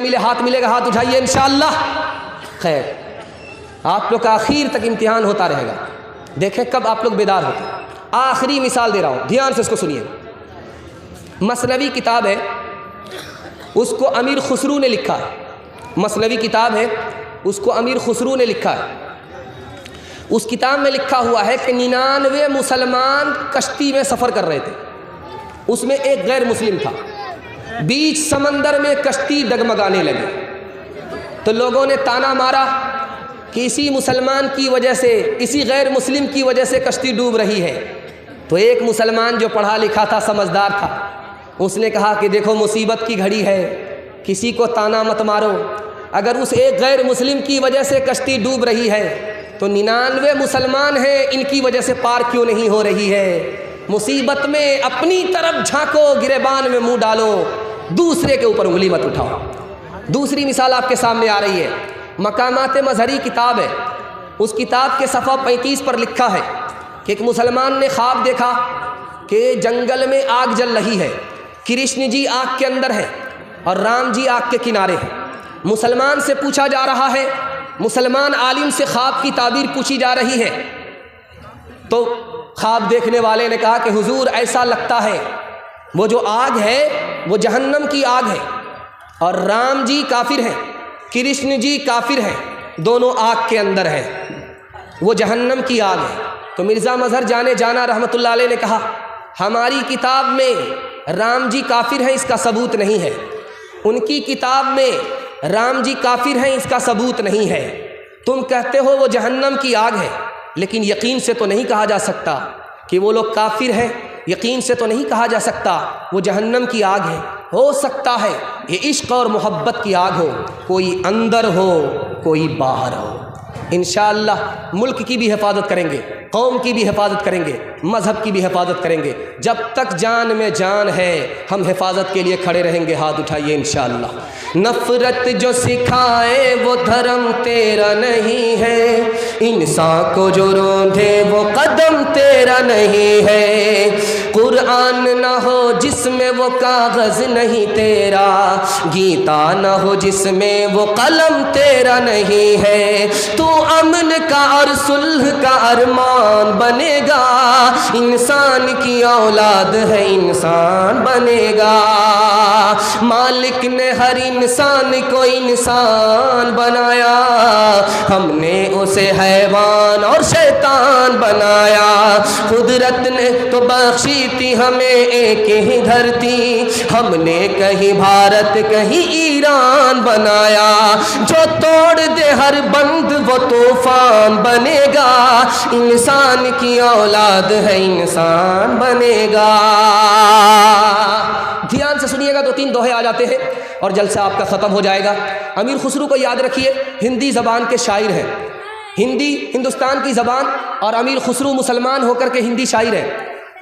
ملے ہاتھ ملے گا، ہاتھ اٹھائیے انشاءاللہ۔ خیر، آپ لوگ کا آخر تک امتحان ہوتا رہے گا، دیکھیں کب آپ لوگ بیدار ہوتے ہیں۔ آخری مثال دے رہا ہوں، دھیان سے اس کو سنیے۔ مثنوی کتاب ہے، اس کو امیر خسرو نے لکھا ہے۔ مثنوی کتاب ہے، اس کو امیر خسرو نے لکھا ہے۔ اس کتاب میں لکھا ہوا ہے کہ 99 مسلمان کشتی میں سفر کر رہے تھے، اس میں ایک غیر مسلم تھا۔ بیچ سمندر میں کشتی ڈگمگانے لگی تو لوگوں نے تانا مارا کہ اسی مسلمان کی وجہ سے، اسی غیر مسلم کی وجہ سے کشتی ڈوب رہی ہے۔ تو ایک مسلمان جو پڑھا لکھا تھا، سمجھدار تھا، اس نے کہا کہ دیکھو مصیبت کی گھڑی ہے، کسی کو تانا مت مارو، اگر اس ایک غیر مسلم کی وجہ سے کشتی ڈوب رہی ہے تو 99 مسلمان ہیں، ان کی وجہ سے پار کیوں نہیں ہو رہی ہے؟ مصیبت میں اپنی طرف جھانکو، گریبان میں منہ ڈالو، دوسرے کے اوپر انگلی مت اٹھاؤ۔ دوسری مثال آپ کے سامنے آ رہی ہے، مقامات مظہری کتاب ہے، اس کتاب کے صفحہ 35 پر لکھا ہے کہ ایک مسلمان نے خواب دیکھا کہ جنگل میں آگ جل رہی ہے، کرشن جی آگ کے اندر ہیں اور رام جی آگ کے کنارے ہیں۔ مسلمان سے پوچھا جا رہا ہے، مسلمان عالم سے خواب کی تعبیر پوچھی جا رہی ہے، تو خواب دیکھنے والے نے کہا کہ حضور ایسا لگتا ہے وہ جو آگ ہے وہ جہنم کی آگ ہے، اور رام جی کافر ہیں، کرشن جی کافر ہیں، دونوں آگ کے اندر ہیں، وہ جہنم کی آگ ہے۔ تو مرزا مظہر جانے جانا رحمۃ اللہ علیہ نے کہا ہماری کتاب میں رام جی کافر ہیں، اس کا ثبوت نہیں ہے، ان کی کتاب میں رام جی کافر ہیں، اس کا ثبوت نہیں ہے، تم کہتے ہو وہ جہنم کی آگ ہے، لیکن یقین سے تو نہیں کہا جا سکتا کہ وہ لوگ کافر ہیں، یقین سے تو نہیں کہا جا سکتا وہ جہنم کی آگ ہے، ہو سکتا ہے یہ عشق اور محبت کی آگ ہو، کوئی اندر ہو کوئی باہر ہو۔ انشاءاللہ ملک کی بھی حفاظت کریں گے، قوم کی بھی حفاظت کریں گے، مذہب کی بھی حفاظت کریں گے، جب تک جان میں جان ہے ہم حفاظت کے لیے کھڑے رہیں گے۔ ہاتھ اٹھائیے انشاءاللہ۔ نفرت جو سکھائے وہ دھرم تیرا نہیں ہے، انسان کو جو روندھے وہ قدم تیرا نہیں ہے، قرآن نہ ہو جس میں وہ کاغذ نہیں تیرا، گیتا نہ ہو جس میں وہ قلم تیرا نہیں ہے، تو امن کا اور صلح کا ارمان بنے گا، انسان کی اولاد ہے انسان بنے گا، مالک نے ہر انسان کو انسان بنایا، ہم نے اسے حیوان اور شیطان بنایا، قدرت نے تو بخشی تھی ہمیں ایک ہی دھرتی، ہم نے کہیں بھارت کہیں ایران بنایا، جو توڑ دے ہر بند وہ طوفان بنے گا، انسان کی اولاد ہے انسان بنے گا۔ دھیان سے سنیے گا، 2-3 دوہے آ جاتے ہیں اور جلسہ آپ کا ختم ہو جائے گا۔ امیر خسرو کو یاد رکھیے، ہندی زبان کے شاعر ہیں، ہندی ہندوستان کی زبان، اور امیر خسرو مسلمان ہو کر کے ہندی شاعر ہیں۔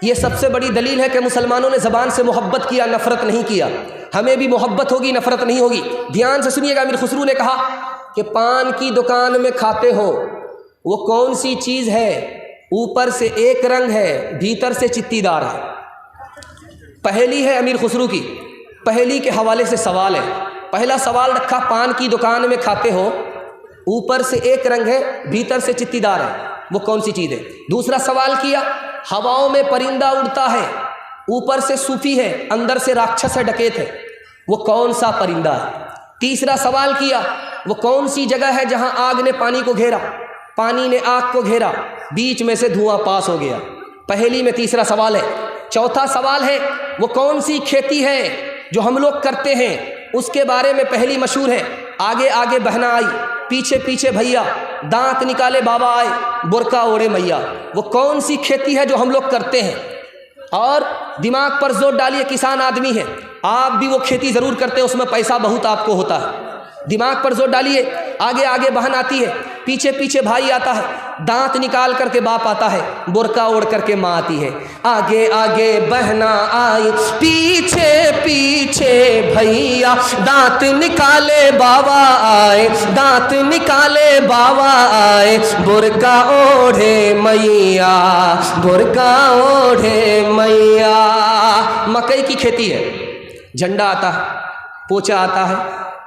یہ سب سے بڑی دلیل ہے کہ مسلمانوں نے زبان سے محبت کیا، نفرت نہیں کیا۔ ہمیں بھی محبت ہوگی، نفرت نہیں ہوگی۔ دھیان سے سنیے گا، امیر خسرو نے کہا کہ پان کی دکان میں کھاتے ہو وہ کون سی چیز ہے، اوپر سے ایک رنگ ہے بھیتر سے چتی دار ہے۔ پہلی ہے امیر خسرو کی، پہلی کے حوالے سے سوال ہے۔ پہلا سوال رکھا، پان کی دکان میں کھاتے ہو اوپر سے ایک رنگ ہے بھیتر سے چتی دار ہے، وہ کون سی چیز ہے؟ دوسرا سوال کیا، ہواؤں میں پرندہ اڑتا ہے، اوپر سے صوفی ہے اندر سے راکشس ہے، ڈکیت ہے، وہ کون سا پرندہ ہے؟ تیسرا سوال کیا، وہ کون سی جگہ ہے جہاں آگ نے پانی کو گھیرا، پانی نے آگ کو گھیرا، بیچ میں سے دھواں پاس ہو گیا؟ پہلی میں تیسرا سوال ہے۔ چوتھا سوال ہے، وہ کون سی کھیتی ہے جو ہم لوگ کرتے ہیں، اس کے بارے میں پہلی مشہور ہے، آگے آگے بہنا آئی پیچھے پیچھے بھیا، دانت نکالے بابا آئے برقع اوڑے میاں، وہ کون سی کھیتی ہے جو ہم لوگ کرتے ہیں؟ اور دماغ پر زور ڈالیے، کسان آدمی ہے آپ بھی، وہ کھیتی ضرور کرتے ہیں، اس میں پیسہ بہت آپ کو ہوتا ہے، دماغ پر زور ڈالیے، آگے آگے بہن آتی ہے، پیچھے پیچھے بھائی آتا ہے، دانت نکال کر کے باپ آتا ہے، برقع اوڑھ کر کے ماں آتی ہے، آگے آگے بہنا آئی پیچھے پیچھے بھیا، دانت نکالے بابا آئے، دانت نکالے بابا آئے، برقع اوڑھے میاں، برقع اوڑھے میاں۔ مکئی کی کھیتی ہے، جھنڈا آتا ہے، پوچا آتا ہے،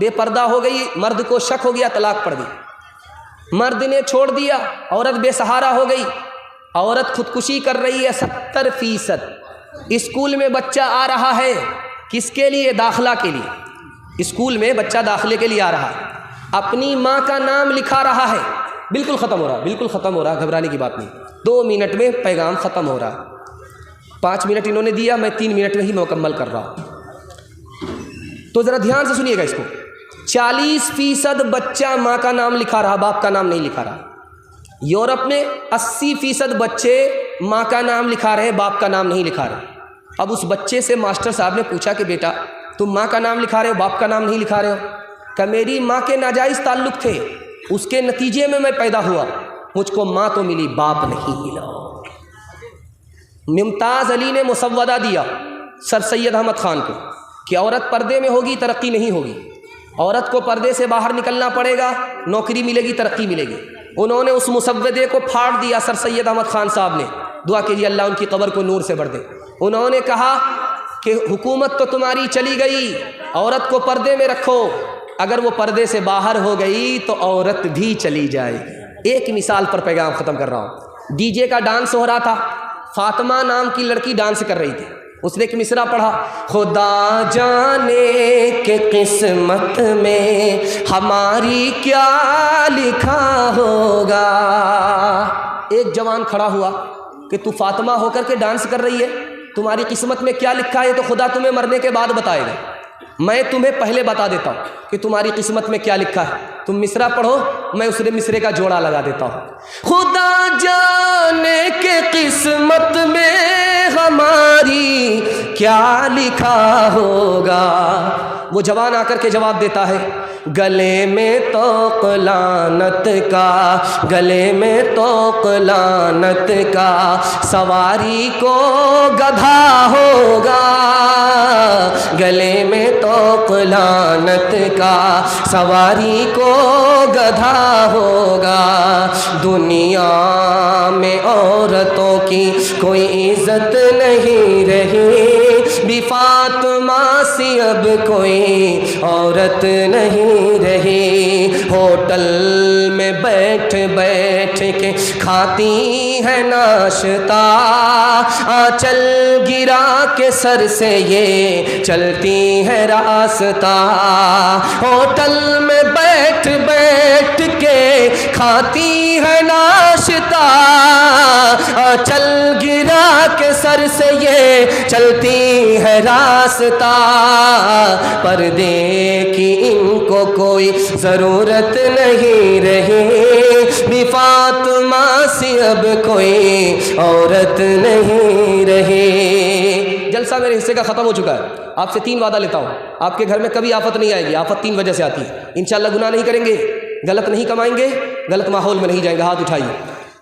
بے پردہ ہو گئی، مرد کو شک ہو گیا، طلاق پڑ گئی، مرد نے چھوڑ دیا، عورت بے سہارا ہو گئی، عورت خودکشی کر رہی ہے 70%۔ اسکول میں بچہ آ رہا ہے، کس کے لیے؟ داخلہ کے لیے، اسکول میں بچہ داخلے کے لیے آ رہا ہے، اپنی ماں کا نام لکھا رہا ہے، بالکل ختم ہو رہا ہے، بالکل ختم ہو رہا ہے، گھبرانے کی بات نہیں، 2 منٹ میں پیغام ختم ہو رہا ہے، 5 منٹ انہوں نے دیا، میں 3 منٹ میں ہی مکمل کر رہا ہوں۔ تو ذرا دھیان سے سنیے گا اس کو، 40% بچہ ماں کا نام لکھا رہا، باپ کا نام نہیں لکھا رہا۔ یورپ میں 80% بچے ماں کا نام لکھا رہے، باپ کا نام نہیں لکھا رہے۔ اب اس بچے سے ماسٹر صاحب نے پوچھا کہ بیٹا تم ماں کا نام لکھا رہے ہو، باپ کا نام نہیں لکھا رہے ہو؟ کہ میری ماں کے ناجائز تعلق تھے، اس کے نتیجے میں پیدا ہوا، مجھ کو ماں تو ملی، باپ نہیں ملا۔ ممتاز علی نے مسودہ دیا سر سید احمد خان کو کہ عورت پردے میں ہوگی ترقی نہیں ہوگی، عورت کو پردے سے باہر نکلنا پڑے گا، نوکری ملے گی، ترقی ملے گی۔ انہوں نے اس مسودے کو پھاڑ دیا، سر سید احمد خان صاحب نے، دعا کیجیے اللہ ان کی قبر کو نور سے بھر دے۔ انہوں نے کہا کہ حکومت تو تمہاری چلی گئی، عورت کو پردے میں رکھو، اگر وہ پردے سے باہر ہو گئی تو عورت بھی چلی جائے گی۔ ایک مثال پر پیغام ختم کر رہا ہوں۔ ڈی جے کا ڈانس ہو رہا تھا، فاطمہ نام کی لڑکی ڈانس کر رہی تھی، اس نے ایک مصرع پڑھا، خدا جانے کہ قسمت میں ہماری کیا لکھا ہوگا۔ ایک جوان کھڑا ہوا کہ تو فاطمہ ہو کر کے ڈانس کر رہی ہے، تمہاری قسمت میں کیا لکھا ہے تو خدا تمہیں مرنے کے بعد بتائے گا، میں تمہیں پہلے بتا دیتا ہوں کہ تمہاری قسمت میں کیا لکھا ہے۔ تم مصرع پڑھو، میں اس مصرے کا جوڑا لگا دیتا ہوں۔ خدا جانے کہ قسمت میں ہماری کیا لکھا ہوگا۔ وہ جوان آ کر کے جواب دیتا ہے، گلے میں توق لعنت کا، گلے میں توق لعنت کا، سواری کو گدھا ہوگا، گلے میں توق لعنت کا، سواری کو گدھا ہوگا۔ دنیا میں عورتوں کی کوئی عزت نہیں رہی، بھی فاطمہ سی اب کوئی عورت نہیں رہی۔ ہوٹل میں بیٹھ بیٹھ کے کھاتی ہے ناشتہ، آنچل گرا کے سر سے یہ چلتی ہے راستہ۔ ہوٹل میں بیٹھ بیٹھ کے کھاتی ہے ناشتہ، آنچل گرا کے سر سے یہ چلتی ہے راستہ۔ پردے کی ان کو کوئی ضرورت نہیں رہی، بھی فاطمہ سی اب کوئی عورت نہیں رہی۔ جلسہ میرے حصے کا ختم ہو چکا ہے، آپ سے 3 وعدہ لیتا ہوں، آپ کے گھر میں کبھی آفت نہیں آئے گی۔ آفت 3 وجہ سے آتی ہے، انشاءاللہ گناہ نہیں کریں گے، غلط نہیں کمائیں گے، غلط ماحول میں نہیں جائیں گے۔ ہاتھ اٹھائیے،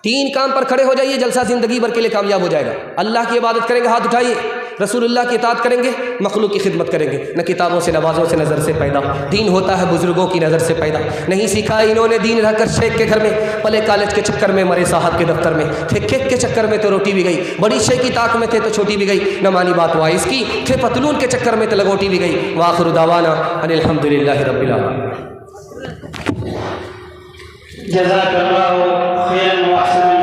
3 کام پر کھڑے ہو جائیے، جلسہ زندگی بھر کے لیے کامیاب ہو جائے گا۔ اللہ کی عبادت کریں گے، ہاتھ اٹھائیے، رسول اللہ کی اطاعت کریں گے، مخلوق کی خدمت کریں گے، نہ کتابوں سے نوازوں سے نظر سے پیدا، دین ہوتا ہے بزرگوں کی نظر سے پیدا۔ نہیں سیکھا انہوں نے دین رہ کر شیخ کے گھر میں، پلے کالج کے چکر میں، مرے صاحب کے دفتر میں، تھے کیک کے چکر میں تو روٹی بھی گئی، بڑی شے کی طاق میں تھے تو چھوٹی بھی گئی، نہ مانی بات وائس کی، تھے پتلون کے چکر میں تو لگوٹی بھی گئی۔ وآخر دعوانا ان الحمدللہ رب العالمین۔ جزاک اللہ خیرا و احسن